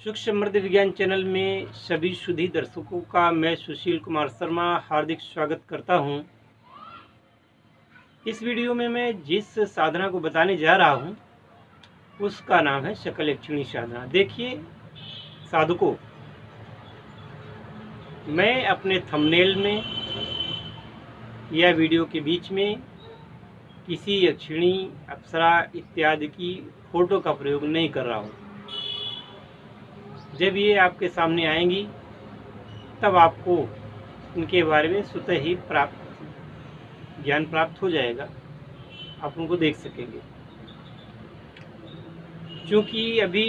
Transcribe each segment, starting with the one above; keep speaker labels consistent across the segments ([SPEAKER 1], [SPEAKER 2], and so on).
[SPEAKER 1] सुख समृद्धि विज्ञान चैनल में सभी सुधी दर्शकों का मैं सुशील कुमार शर्मा हार्दिक स्वागत करता हूं। इस वीडियो में मैं जिस साधना को बताने जा रहा हूं उसका नाम है शकल यक्षिणी साधना। देखिए साधकों, मैं अपने थंबनेल में या वीडियो के बीच में किसी यक्षिणी, अप्सरा इत्यादि की फोटो का प्रयोग नहीं कर रहा हूं। जब ये आपके सामने आएंगी तब आपको इनके बारे में स्वतः ही ज्ञान प्राप्त हो जाएगा, आप उनको देख सकेंगे। क्योंकि अभी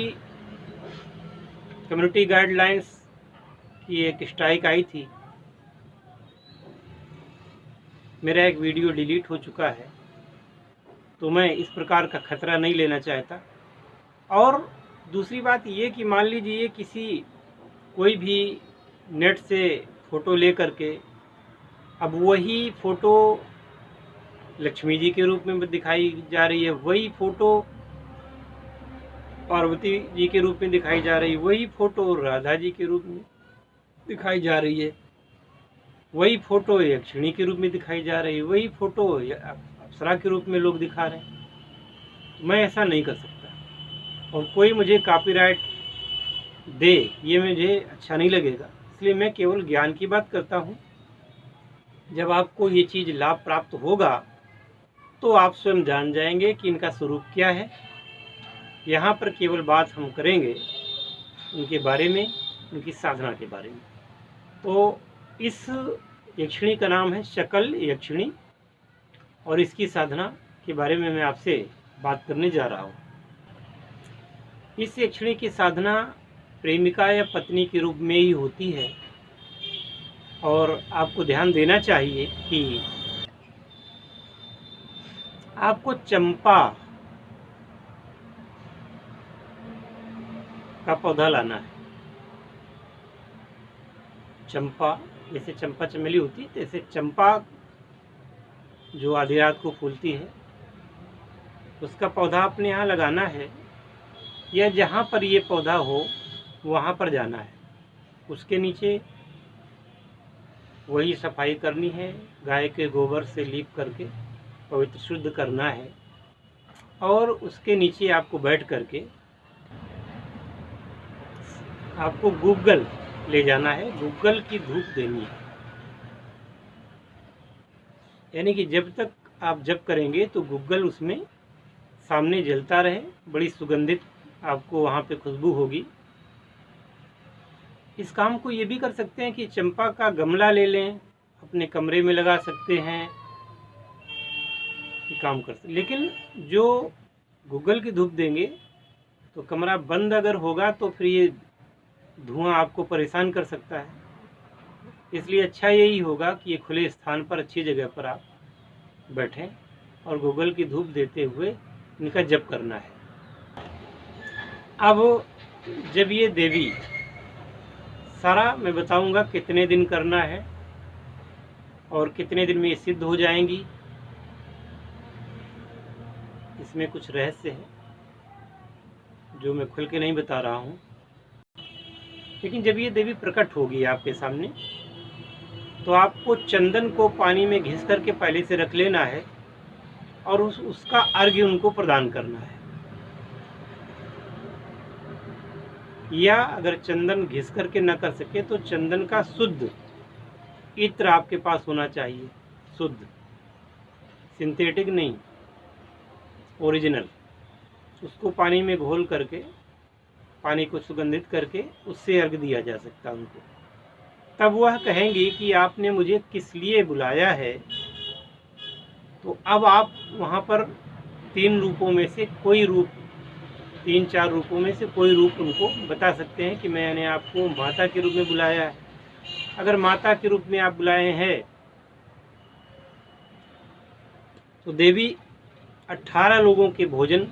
[SPEAKER 1] कम्युनिटी गाइडलाइंस की एक स्ट्राइक आई थी, मेरा एक वीडियो डिलीट हो चुका है, तो मैं इस प्रकार का खतरा नहीं लेना चाहता। और दूसरी बात ये कि मान लीजिए कोई भी नेट से फ़ोटो ले करके अब वही फ़ोटो लक्ष्मी जी के रूप में दिखाई जा रही है, वही फ़ोटो पार्वती जी के रूप में दिखाई जा रही है, वही फ़ोटो राधा जी के रूप में दिखाई जा रही है, वही फ़ोटो यक्षिणी के रूप में दिखाई जा रही है, वही फ़ोटो अप्सरा के रूप में लोग दिखा रहे हैं। मैं ऐसा नहीं कर सकता और कोई मुझे कॉपीराइट दे ये मुझे अच्छा नहीं लगेगा। इसलिए मैं केवल ज्ञान की बात करता हूँ। जब आपको ये चीज़ लाभ प्राप्त होगा तो आप स्वयं जान जाएंगे कि इनका स्वरूप क्या है। यहाँ पर केवल बात हम करेंगे उनके बारे में, उनकी साधना के बारे में। तो इस यक्षिणी का नाम है शकल यक्षिणी और इसकी साधना के बारे में मैं आपसे बात करने जा रहा हूँ। इस यक्षिणी की साधना प्रेमिका या पत्नी के रूप में ही होती है और आपको ध्यान देना चाहिए कि आपको चंपा का पौधा लाना है। चंपा, जैसे चंपा चमेली होती है, जैसे चंपा जो आधी रात को फूलती है उसका पौधा अपने यहाँ लगाना है, या जहाँ पर ये पौधा हो वहाँ पर जाना है। उसके नीचे वही सफाई करनी है, गाय के गोबर से लीप करके पवित्र शुद्ध करना है और उसके नीचे आपको बैठ करके आपको गूगल ले जाना है, गूगल की धूप देनी है। यानी कि जब तक आप जप करेंगे तो गूगल उसमें सामने जलता रहे, बड़ी सुगंधित आपको वहाँ पे खुशबू होगी। इस काम को ये भी कर सकते हैं कि चंपा का गमला ले लें, अपने कमरे में लगा सकते हैं, ये काम कर सकते। लेकिन जो गूगल की धूप देंगे तो कमरा बंद अगर होगा तो फिर ये धुआं आपको परेशान कर सकता है। इसलिए अच्छा यही होगा कि ये खुले स्थान पर, अच्छी जगह पर आप बैठें और गूगल की धूप देते हुए इनका जप करना है। अब जब ये देवी, सारा मैं बताऊंगा कितने दिन करना है और कितने दिन में ये सिद्ध हो जाएंगी। इसमें कुछ रहस्य है जो मैं खुल के नहीं बता रहा हूँ। लेकिन जब ये देवी प्रकट होगी आपके सामने तो आपको चंदन को पानी में घिस करके पहले से रख लेना है और उसका अर्घ्य उनको प्रदान करना है। या अगर चंदन घिस करके न कर सके तो चंदन का शुद्ध इत्र आपके पास होना चाहिए, शुद्ध, सिंथेटिक नहीं, ओरिजिनल। उसको पानी में घोल करके, पानी को सुगंधित करके उससे अर्घ दिया जा सकता है उनको। तब वह कहेंगी कि आपने मुझे किस लिए बुलाया है। तो अब आप वहाँ पर 3 रूपों में से कोई रूप, 3-4 रूपों में से कोई रूप उनको बता सकते हैं कि मैंने आपको माता के रूप में बुलाया है। अगर माता के रूप में आप बुलाए हैं तो देवी 18 लोगों के भोजन,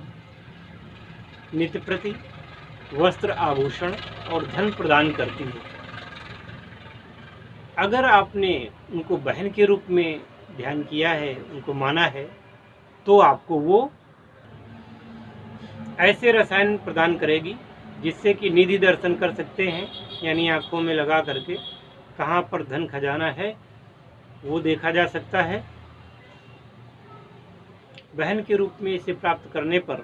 [SPEAKER 1] नित्य प्रति, वस्त्र, आभूषण और धन प्रदान करती है। अगर आपने उनको बहन के रूप में ध्यान किया है, उनको माना है, तो आपको वो ऐसे रसायन प्रदान करेगी जिससे कि निधि दर्शन कर सकते हैं, यानी आंखों में लगा करके कहाँ पर धन खजाना है वो देखा जा सकता है। बहन के रूप में इसे प्राप्त करने पर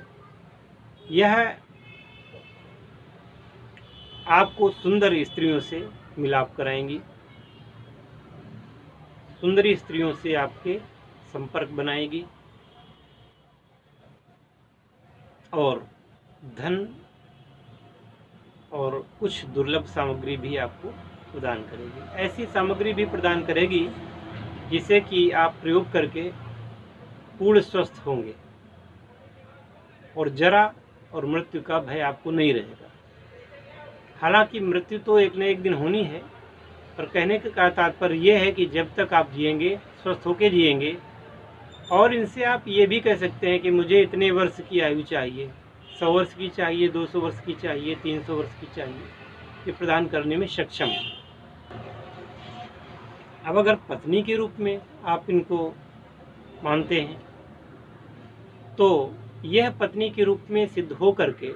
[SPEAKER 1] यह आपको सुंदर स्त्रियों से मिलाप कराएंगी, सुंदरी स्त्रियों से आपके संपर्क बनाएगी और धन और कुछ दुर्लभ सामग्री भी आपको प्रदान करेगी। ऐसी सामग्री भी प्रदान करेगी जिसे कि आप प्रयोग करके पूर्ण स्वस्थ होंगे और जरा और मृत्यु का भय आपको नहीं रहेगा। हालांकि मृत्यु तो एक न एक दिन होनी है, पर कहने का तात्पर्य यह है कि जब तक आप जिएंगे स्वस्थ होकर जिएंगे। और इनसे आप ये भी कह सकते हैं कि मुझे इतने वर्ष की आयु चाहिए, 100 वर्ष की चाहिए, 200 वर्ष की चाहिए, 300 वर्ष की चाहिए, ये प्रदान करने में सक्षम है। अब अगर पत्नी के रूप में आप इनको मानते हैं तो यह पत्नी के रूप में सिद्ध हो करके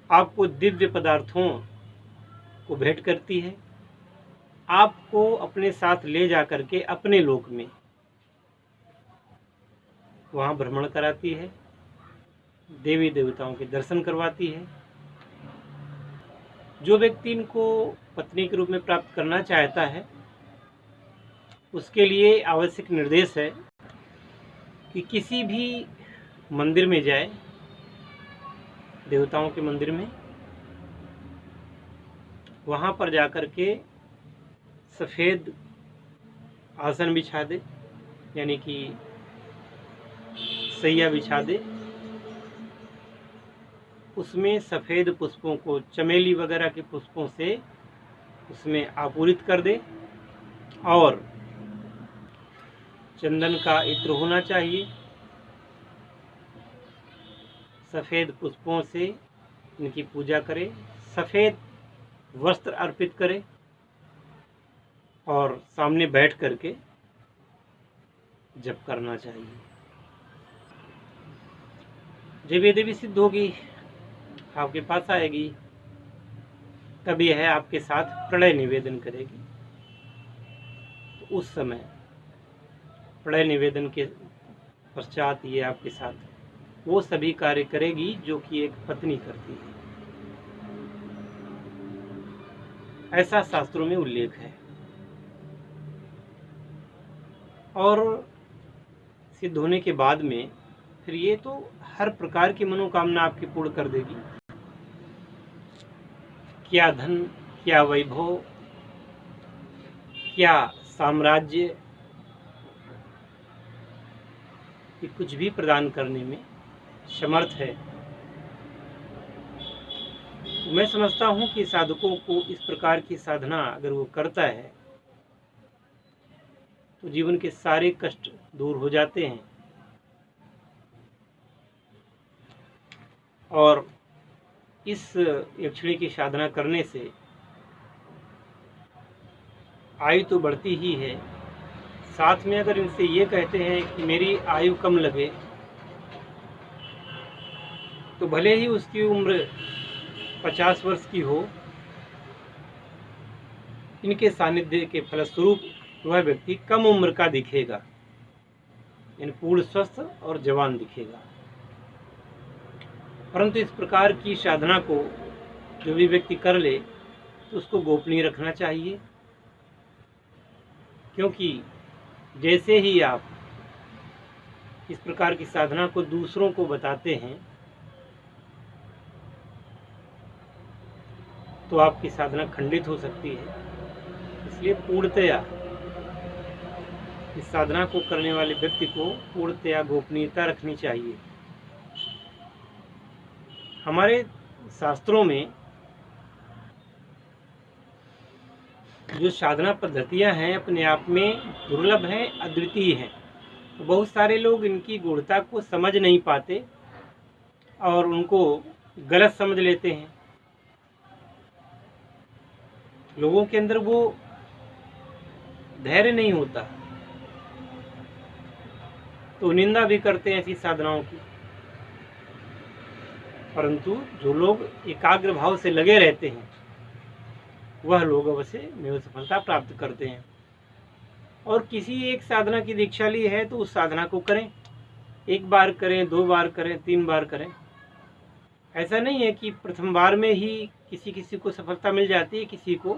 [SPEAKER 1] आपको दिव्य पदार्थों को भेंट करती है, आपको अपने साथ ले जा करके अपने लोक में वहाँ भ्रमण कराती है, देवी देवताओं के दर्शन करवाती है। जो व्यक्ति इनको पत्नी के रूप में प्राप्त करना चाहता है उसके लिए आवश्यक निर्देश है कि किसी भी मंदिर में जाए, देवताओं के मंदिर में, वहाँ पर जाकर के सफ़ेद आसन बिछा दे, यानी कि सैया बिछा दे, उसमें सफ़ेद पुष्पों को, चमेली वगैरह के पुष्पों से उसमें आपूरित कर दे और चंदन का इत्र होना चाहिए। सफ़ेद पुष्पों से इनकी पूजा करे, सफ़ेद वस्त्र अर्पित करे और सामने बैठ करके जप करना चाहिए। जब ये देवी सिद्ध होगी, आपके पास आएगी, तब यह आपके साथ प्रलय निवेदन करेगी। तो उस समय प्रलय निवेदन के पश्चात ये आपके साथ वो सभी कार्य करेगी जो कि एक पत्नी करती है। ऐसा शास्त्रों में उल्लेख है और सिद्ध होने के बाद में फिर ये तो हर प्रकार की मनोकामना आपकी पूर्ण कर देगी। क्या धन, क्या वैभव, क्या साम्राज्य, कि कुछ भी प्रदान करने में समर्थ है। मैं समझता हूँ कि साधकों को इस प्रकार की साधना अगर वो करता है तो जीवन के सारे कष्ट दूर हो जाते हैं और इस यक्षिणी की साधना करने से आयु तो बढ़ती ही है, साथ में अगर इनसे ये कहते हैं कि मेरी आयु कम लगे तो भले ही उसकी उम्र 50 वर्ष की हो, इनके सानिध्य के फलस्वरूप वह व्यक्ति कम उम्र का दिखेगा, यानी पूर्ण स्वस्थ और जवान दिखेगा। परंतु इस प्रकार की साधना को जो भी व्यक्ति कर ले तो उसको गोपनीय रखना चाहिए, क्योंकि जैसे ही आप इस प्रकार की साधना को दूसरों को बताते हैं तो आपकी साधना खंडित हो सकती है। इसलिए पूर्णतया इस साधना को करने वाले व्यक्ति को पूर्णतया गोपनीयता रखनी चाहिए। हमारे शास्त्रों में जो साधना पद्धतियां हैं अपने आप में दुर्लभ हैं, अद्वितीय हैं। तो बहुत सारे लोग इनकी गूढ़ता को समझ नहीं पाते और उनको गलत समझ लेते हैं। लोगों के अंदर वो धैर्य नहीं होता तो निंदा भी करते हैं ऐसी साधनाओं की। परंतु जो लोग एकाग्र भाव से लगे रहते हैं वह लोग अवश्य में सफलता प्राप्त करते हैं। और किसी एक साधना की दीक्षा ली है तो उस साधना को करें, 1 बार करें, 2 बार करें, 3 बार करें। ऐसा नहीं है कि प्रथम बार में ही किसी को सफलता मिल जाती है, किसी को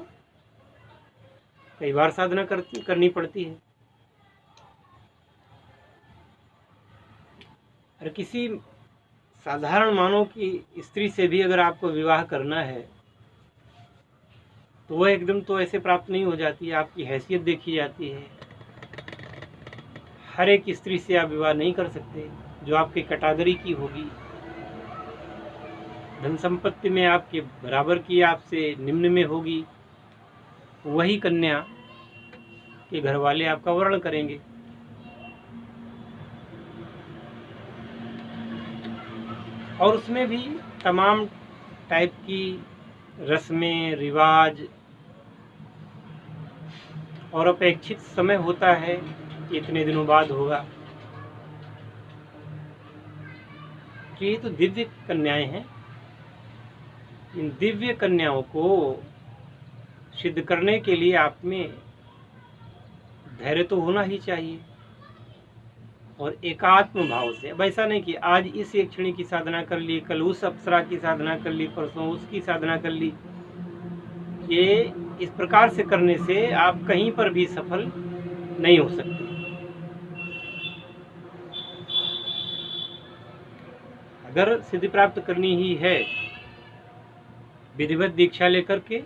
[SPEAKER 1] कई बार साधना करनी पड़ती है। और किसी साधारण मानव की स्त्री से भी अगर आपको विवाह करना है तो वह एकदम तो ऐसे प्राप्त नहीं हो जाती है, आपकी हैसियत देखी जाती है। हर एक स्त्री से आप विवाह नहीं कर सकते जो आपकी कैटेगरी की होगी, धन संपत्ति में आपके बराबर की आपसे निम्न में होगी, वही कन्या के घर वाले आपका वर्ण करेंगे। और उसमें भी तमाम टाइप की रस्में, रिवाज और अपेक्षित समय होता है कि इतने दिनों बाद होगा। ये तो दिव्य कन्याएं हैं। इन दिव्य कन्याओं को सिद्ध करने के लिए आप में धैर्य तो होना ही चाहिए और एकात्म भाव से। अब ऐसा नहीं कि आज इस एक क्षण की साधना कर ली, कल उस अप्सरा की साधना कर ली, परसों उसकी साधना कर ली। ये इस प्रकार से करने से आप कहीं पर भी सफल नहीं हो सकते। अगर सिद्धि प्राप्त करनी ही है, विधिवत दीक्षा लेकर के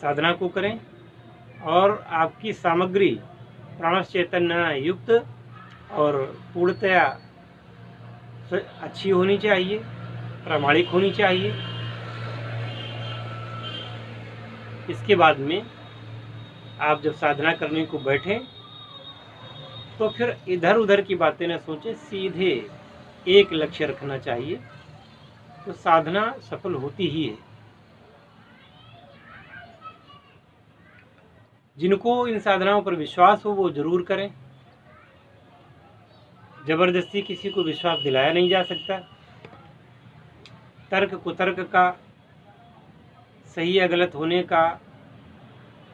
[SPEAKER 1] साधना को करें और आपकी सामग्री प्राण चैतन्य युक्त और पूर्णतया अच्छी होनी चाहिए, प्रामाणिक होनी चाहिए। इसके बाद में आप जब साधना करने को बैठें तो फिर इधर उधर की बातें न सोचें, सीधे एक लक्ष्य रखना चाहिए, तो साधना सफल होती ही है। जिनको इन साधनाओं पर विश्वास हो वो जरूर करें। जबरदस्ती किसी को विश्वास दिलाया नहीं जा सकता। तर्क कुतर्क का, सही या गलत होने का,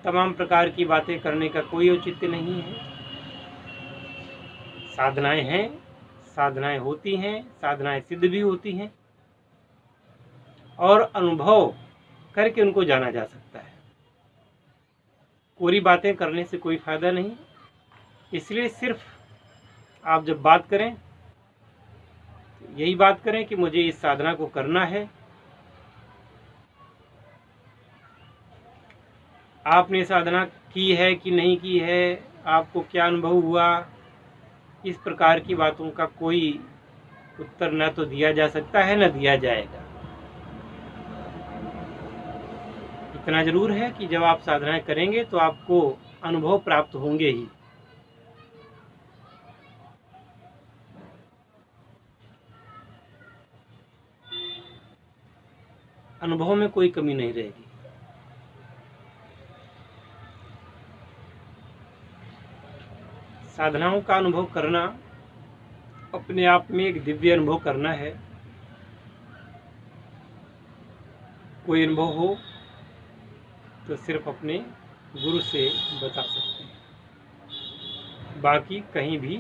[SPEAKER 1] तमाम प्रकार की बातें करने का कोई औचित्य नहीं है। साधनाएं हैं, साधनाएं होती हैं, साधनाएं सिद्ध भी होती हैं और अनुभव करके उनको जाना जा सकता है। कोरी बातें करने से कोई फायदा नहीं। इसलिए सिर्फ आप जब बात करें यही बात करें कि मुझे इस साधना को करना है। आपने साधना की है कि नहीं की है, आपको क्या अनुभव हुआ, इस प्रकार की बातों का कोई उत्तर न तो दिया जा सकता है न दिया जाएगा। इतना जरूर है कि जब आप साधनाएं करेंगे तो आपको अनुभव प्राप्त होंगे ही। अनुभव में कोई कमी नहीं रहेगी। साधनाओं का अनुभव करना अपने आप में एक दिव्य अनुभव करना है। कोई अनुभव हो तो सिर्फ अपने गुरु से बता सकते हैं, बाकी कहीं भी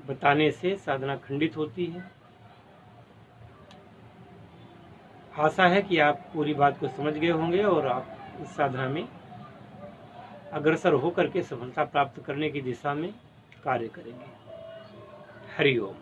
[SPEAKER 1] बताने से साधना खंडित होती है। आशा है कि आप पूरी बात को समझ गए होंगे और आप इस साधना में अग्रसर होकर के सफलता प्राप्त करने की दिशा में कार्य करेंगे। हरि ओम।